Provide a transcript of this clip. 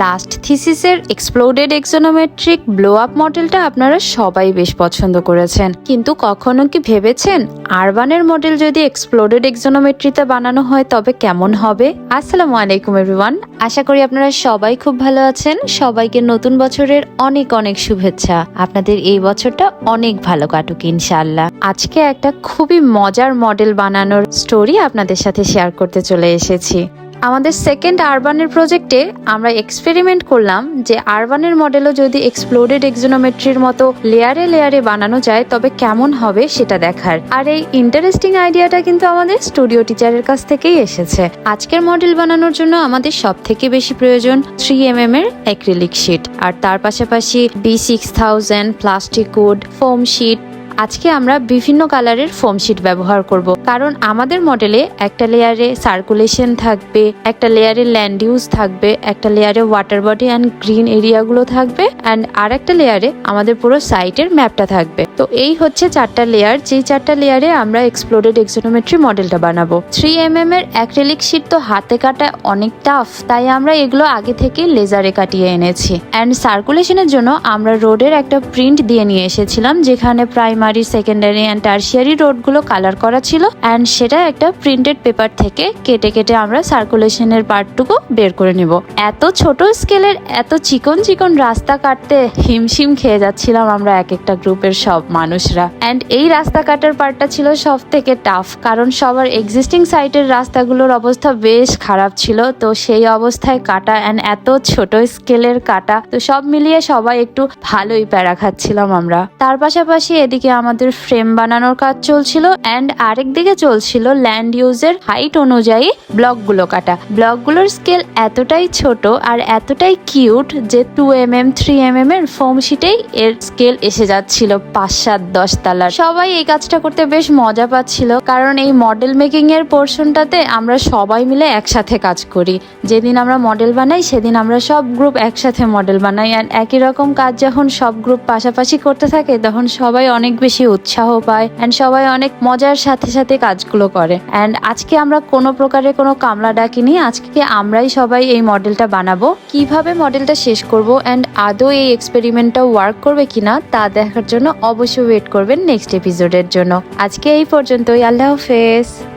Last থিসিসের exploded এক্সোনোমেট্রিক blow up মডেলটা আপনারা সবাই বেশ পছন্দ করেছেন, কিন্তু কখনো কি ভেবেছেন আরবানের মডেল যদি এক্সপ্লোডেড এক্সোনোমেট্রিতে বানানো হয় তবে কেমন হবে? আসসালামু আলাইকুম এভরিওয়ান, আশা করি আপনারা সবাই খুব ভালো আছেন। সবাইকে নতুন বছরের অনেক অনেক শুভেচ্ছা। আপনাদের এই বছরটা অনেক ভালো কাটুক ইনশাআল্লাহ। আজকে একটা খুবই মজার মডেল বানানোর স্টোরি আপনাদের সাথে শেয়ার করতে চলে এসেছি। আমাদের সেকেন্ড আরবানের প্রজেক্টে আমরা এক্সপেরিমেন্ট করলাম যে আরবানের মডেলও যদি এক্সপ্লোডেড এক্সোনোমেট্রির মতো লেয়ারে লেয়ারে বানানো যায় তবে কেমন হবে সেটা দেখার। আর এই ইন্টারেস্টিং আইডিয়াটা কিন্তু আমাদের স্টুডিও টিচারের কাছ থেকেই এসেছে। আজকের মডেল বানানোর জন্য আমাদের সব থেকে বেশি প্রয়োজন 3mm এর অ্যাক্রিলিক শিট, আর তার পাশাপাশি B6000 plastic would foam sheet. আজকে আমরা বিভিন্ন কালারের ফোম শিট ব্যবহার করব, কারণ আমাদের মডেলে একটা লেয়ারে সার্কুলেশন থাকবে, একটা লেয়ারে ল্যান্ড ইউজ থাকবে, একটা লেয়ারে ওয়াটার বডি অ্যান্ড গ্রিন এরিয়াগুলো থাকবে, অ্যান্ড আর একটা লেয়ারে আমাদের পুরো সাইটের ম্যাপটা থাকবে। তো এই হচ্ছে 4টা লেয়ার, যেই 4টা লেয়ারে আমরা এক্সপ্লোডেড এক্সোনোমেট্রি মডেলটা বানাবো। 3mm এর অ্যাক্রিলিক শিট তো হাতে কাটা অনেক টাফ, তাই আমরা এগুলো আগে থেকে লেজারে কাটিয়ে এনেছি। অ্যান্ড সার্কুলেশনের জন্য আমরা রোডের একটা প্রিন্ট দিয়ে নিয়ে এসেছিলাম, যেখানে প্রাইমারি, সেকেন্ডারি অ্যান্ড টারশিয়ারি রোডগুলো কালার করা ছিল, অ্যান্ড সেটা একটা প্রিন্টেড পেপার থেকে কেটে কেটে আমরা সার্কুলেশনের পার্টটুকু বের করে নিব। এত ছোট স্কেলের এত চিকন চিকন রাস্তা কাটতে হিমশিম খেয়ে যাচ্ছিলাম আমরা এক একটা গ্রুপের সব মানুষরা। অ্যান্ড এই রাস্তা কাটার পার্টটা ছিল সব থেকে টাফ, কারণ সবার এক্সিস্টিং সাইটের রাস্তাগুলোর অবস্থা বেশ খারাপ ছিল। তো সেই অবস্থায় কাটা, অ্যান্ড এত ছোট স্কেলের কাটা, তো সব মিলিয়ে সবাই একটু ভালোই প্যারা খাচ্ছিলাম আমরা। তার পাশাপাশি এদিকে আমাদের ফ্রেম বানানোর কাজ চলছিল, অ্যান্ড আরেক দিকে চলছিল ল্যান্ড ইউজের হাইট অনুযায়ী ব্লকগুলো কাটা। ব্লকগুলোর স্কেল এতটাই ছোট আর এতটাই কিউট যে 2mm 3mm এর ফোম শিটেই এর স্কেল এসে যাচ্ছিল 5-7-10 তালার। সবাই এই কাজটা করতে বেশ মজা পাচ্ছিল, কারণ এই মডেল মেকিং এর পোর্শনটাতে আমরা সবাই মিলে একসাথে কাজ করি। যেদিন আমরা মডেল বানাই সেদিন আমরা সব গ্রুপ একসাথে মডেল বানাই, অ্যান্ড একই রকম কাজ যখন সব গ্রুপ পাশাপাশি করতে থাকে তখন সবাই অনেক বেশি উৎসাহ পায়, এন্ড সবাই অনেক মজার সাথে সাথে কাজগুলো করে। এন্ড আজকে আমরা কোনো প্রকারের কোনো কামলা ডাকিনি, আজকে আমরাই সবাই এই মডেলটা বানাবো। কিভাবে মডেলটা শেষ করব এন্ড আদৌ এই এক্সপেরিমেন্টটা ওয়ার্ক করবে কিনা তা দেখার জন্য অবশ্যই ওয়েট করবেন নেক্সট এপিসোডের জন্য। আজকে এই পর্যন্তই, আল্লাহ হাফেজ।